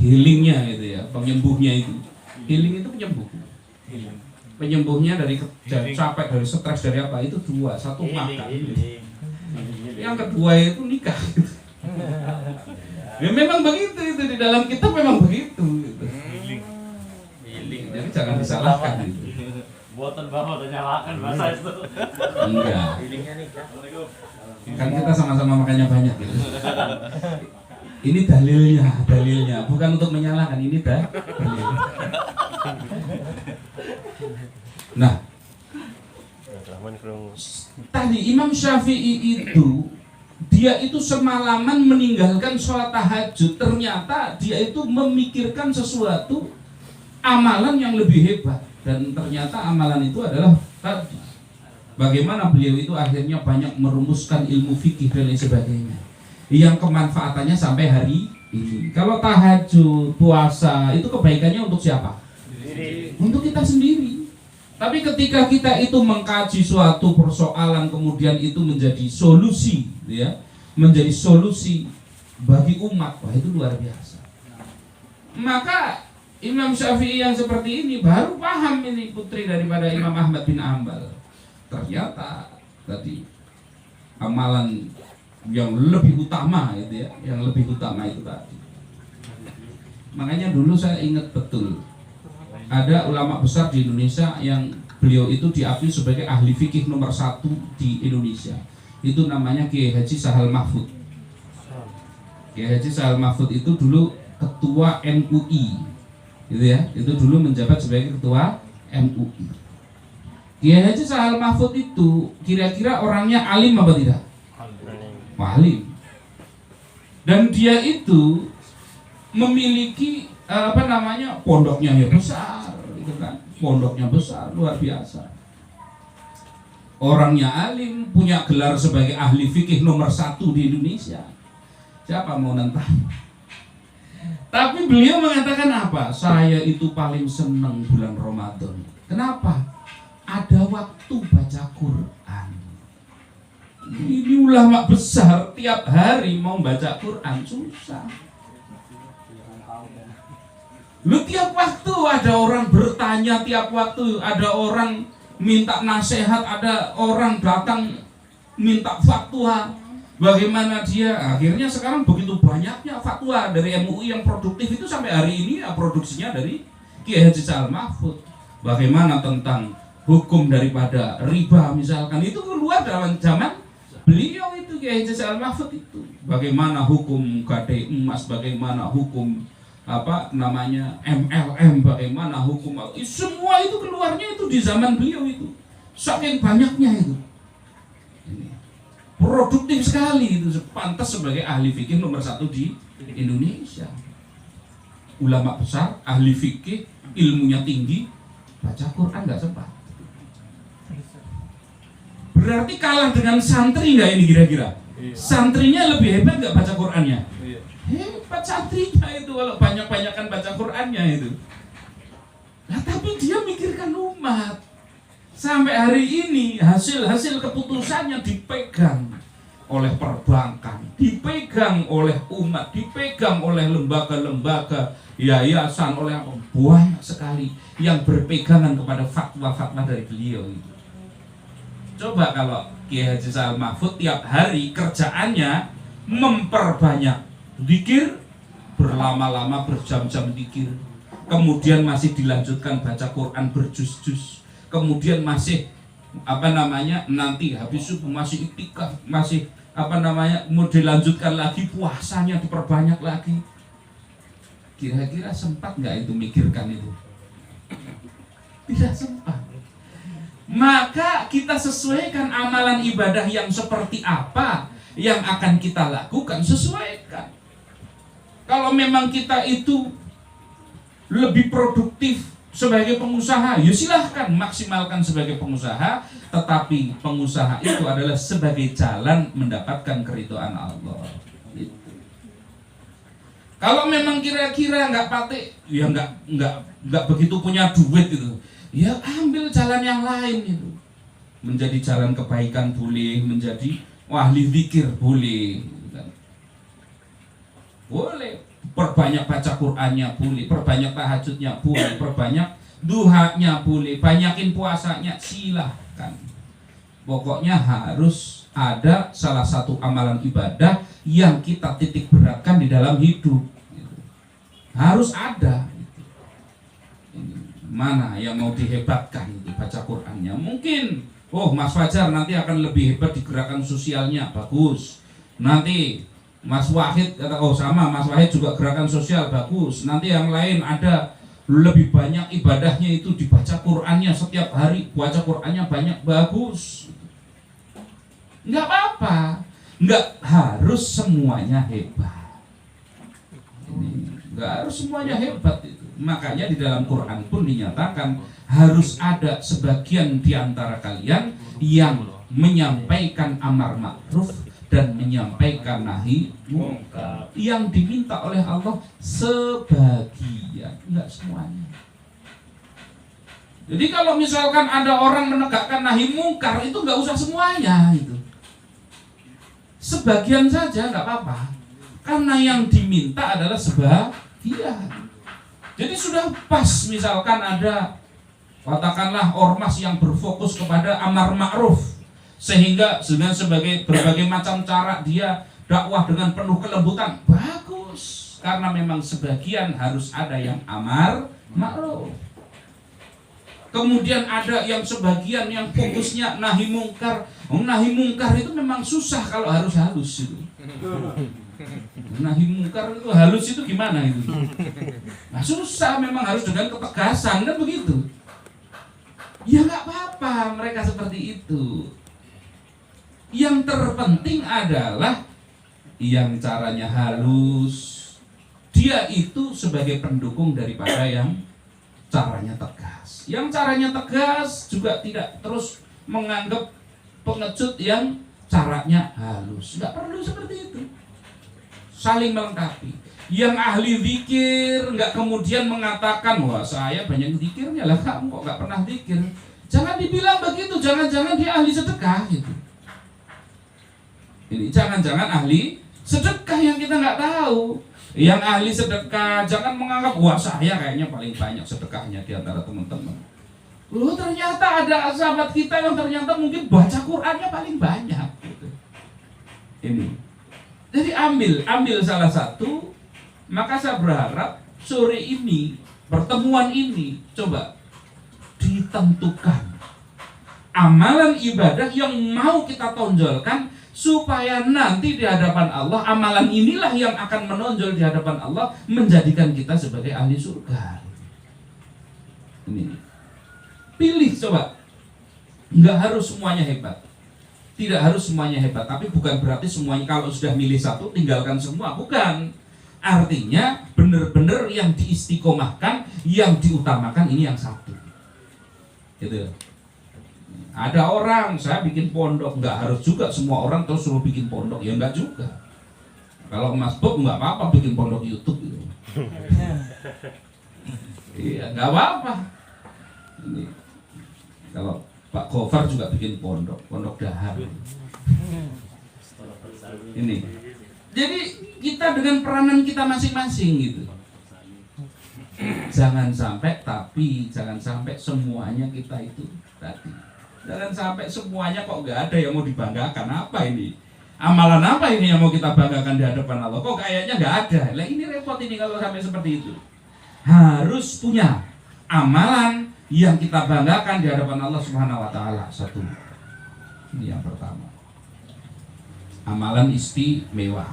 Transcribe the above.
healingnya itu ya, penyembuhnya itu. Healing itu penyembuh. Penyembuhnya dari capek, dari stres, dari apa itu dua, satu makan. Yang kedua itu nikah. Ya memang begitu itu di dalam kitab memang begitu. Gitu. Jadi jangan disalahkan itu. Buatan bapak udah nyalakan bahasa itu. Enggak. Kan kita sama-sama makannya banyak gitu. Ini dalilnya, bukan untuk menyalahkan, ini dalil. Nah, tadi Imam Syafi'i itu dia itu semalaman meninggalkan sholat tahajud. Ternyata dia itu memikirkan sesuatu amalan yang lebih hebat. Dan ternyata amalan itu adalah tadi bagaimana beliau itu akhirnya banyak merumuskan ilmu fikih dan lain sebagainya yang kemanfaatannya sampai hari ini. Kalau tahajud, puasa itu kebaikannya untuk siapa? Untuk kita sendiri. Tapi ketika kita itu mengkaji suatu persoalan kemudian itu menjadi solusi, ya, menjadi solusi bagi umat, wah itu luar biasa. Maka Imam Syafi'i yang seperti ini baru paham ini putri daripada Imam Ahmad bin Ambal. Ternyata tadi amalan yang lebih utama itu ya, yang lebih utama itu tadi. Makanya dulu saya ingat betul ada ulama besar di Indonesia yang beliau itu diakui sebagai ahli fikih nomor 1 di Indonesia. Itu namanya Kiai Haji Sahal Mahfud. Kiai Haji Sahal Mahfud itu dulu ketua MUI. Gitu ya, itu dulu menjabat sebagai ketua MUI. Kiai Haji Sahal Mahfud itu kira-kira orangnya alim apa tidak? Alim. Dan dia itu memiliki pondoknya yang besar, gitu kan? Pondoknya besar, luar biasa. Orangnya alim, punya gelar sebagai ahli fikih nomor 1 di Indonesia. Siapa mau nentang? Tapi beliau mengatakan apa? Saya itu paling senang bulan Ramadan. Kenapa? Ada waktu baca Quran. Ini ulama besar tiap hari mau baca Quran susah. Lu tiap waktu ada orang bertanya, tiap waktu ada orang minta nasihat, ada orang datang minta fatwa. Bagaimana dia akhirnya sekarang begitu banyaknya fatwa dari MUI yang produktif itu sampai hari ini ya, produksinya dari Kiai Haji Sahal Mahfud. Bagaimana tentang hukum daripada riba misalkan itu keluar dalam zaman beliau itu Kiai Haji Sahal Mahfud itu. Bagaimana hukum gadai emas, bagaimana hukum MLM, bagaimana hukum semua itu keluarnya itu di zaman beliau itu. Saking banyaknya itu. Produktif sekali itu, pantas sebagai ahli fikih nomor 1 di Indonesia. Ulama besar, ahli fikih, ilmunya tinggi, baca Quran nggak sempat. Berarti kalah dengan santri nggak ini kira-kira? Santrinya lebih hebat nggak baca Qurannya? Hebat santrinya itu kalau banyak-banyakan baca Qurannya itu. Nah tapi dia mikirkan umat. Sampai hari ini hasil-hasil keputusannya dipegang oleh perbankan, dipegang oleh umat, dipegang oleh lembaga-lembaga, yayasan, oleh banyak sekali yang berpegangan kepada fatwa-fatwa dari beliau itu. Coba kalau Kiai Haji Sahal Mahfud tiap hari kerjaannya memperbanyak zikir, berlama-lama berjam-jam zikir, kemudian masih dilanjutkan baca Quran berjuz-juz, kemudian masih nanti habis subuh masih iktikaf, masih mau dilanjutkan lagi puasanya diperbanyak lagi. Kira-kira sempat nggak itu mikirkan itu? Tidak sempat. Maka kita sesuaikan amalan ibadah yang seperti apa yang akan kita lakukan, sesuaikan. Kalau memang kita itu lebih produktif sebagai pengusaha, ya silahkan maksimalkan sebagai pengusaha, tetapi pengusaha itu adalah sebagai jalan mendapatkan keridhaan Allah. Gitu. Kalau memang kira-kira nggak patek, ya nggak begitu punya duit gitu, ya ambil jalan yang lain itu. Menjadi jalan kebaikan boleh, menjadi ahli zikir boleh, gitu kan. Boleh perbanyak baca Qur'annya boleh, perbanyak tahajudnya boleh, perbanyak duhanya boleh, banyakin puasanya silahkan. Pokoknya harus ada salah satu amalan ibadah yang kita titik beratkan di dalam hidup. Harus ada. Mana yang mau dihebatkan itu baca Qur'annya? Mungkin, oh Mas Fajar nanti akan lebih hebat di gerakan sosialnya, bagus. Nanti Mas Wahid kata, oh sama Mas Wahid juga gerakan sosial, bagus. Nanti yang lain ada lebih banyak ibadahnya itu dibaca Qur'annya setiap hari, baca Qur'annya banyak, bagus. Enggak apa-apa, enggak harus semuanya hebat. Enggak harus semuanya hebat itu. Makanya di dalam Quran pun dinyatakan harus ada sebagian di antara kalian yang menyampaikan amar ma'ruf dan menyampaikan nahi munkar. Yang diminta oleh Allah sebagian, enggak semuanya. Jadi kalau misalkan ada orang menegakkan nahi munkar, itu enggak usah semuanya itu. Sebagian saja enggak apa-apa. Karena yang diminta adalah sebagian. Jadi sudah pas misalkan ada katakanlah ormas yang berfokus kepada amar ma'ruf, sehingga dengan sebagai berbagai macam cara dia dakwah dengan penuh kelembutan, bagus. Karena memang sebagian harus ada yang amar ma'ruf. Kemudian ada yang sebagian yang fokusnya nahi mungkar. Nahi mungkar itu memang susah kalau harus halus itu. Nahi mungkar itu halus itu gimana itu? Nah susah, memang harus dengan ketegasan, kan begitu. Ya nggak apa-apa mereka seperti itu. Yang terpenting adalah yang caranya halus, dia itu sebagai pendukung daripada yang caranya tegas. Yang caranya tegas juga tidak terus menganggap pengecut yang caranya halus. Nggak perlu seperti itu. Saling melengkapi. Yang ahli zikir nggak kemudian mengatakan, wah saya banyak zikirnya lah, kamu kok nggak pernah zikir. Jangan dibilang begitu, jangan-jangan dia ahli sedekah gitu. Ini jangan-jangan ahli sedekah yang kita nggak tahu. Yang ahli sedekah jangan menganggap, wah saya kayaknya paling banyak sedekahnya di antara teman-teman. Loh ternyata ada sahabat kita yang ternyata mungkin baca Qur'annya paling banyak gitu. Ini. Jadi ambil salah satu, maka saya berharap sore ini, pertemuan ini, coba ditentukan amalan ibadah yang mau kita tonjolkan, supaya nanti di hadapan Allah, amalan inilah yang akan menonjol di hadapan Allah, menjadikan kita sebagai ahli surga. Ini. Pilih coba. Nggak harus semuanya hebat. Tidak harus semuanya hebat, tapi bukan berarti semuanya kalau sudah milih satu tinggalkan semua, bukan. Artinya benar-benar yang diistiqomahkan, yang diutamakan ini yang satu. Gitu. Ada orang saya bikin pondok, nggak harus juga semua orang terus suruh bikin pondok, ya nggak juga. Kalau Mas Bob nggak apa-apa bikin pondok YouTube gitu. Iya nggak apa-apa. Ini kalau Pak Gofar juga bikin pondok dahar. Ini. Jadi kita dengan peranan kita masing-masing gitu. Jangan sampai semuanya kita itu tadi. Jangan sampai semuanya kok nggak ada yang mau dibanggakan. Apa ini? Amalan apa ini yang mau kita banggakan di hadapan Allah? Kok kayaknya nggak ada. Lah ini repot ini kalau sampai seperti itu. Harus punya amalan yang kita banggakan di hadapan Allah Subhanahu wa taala. Satu. Ini yang pertama. Amalan istimewa.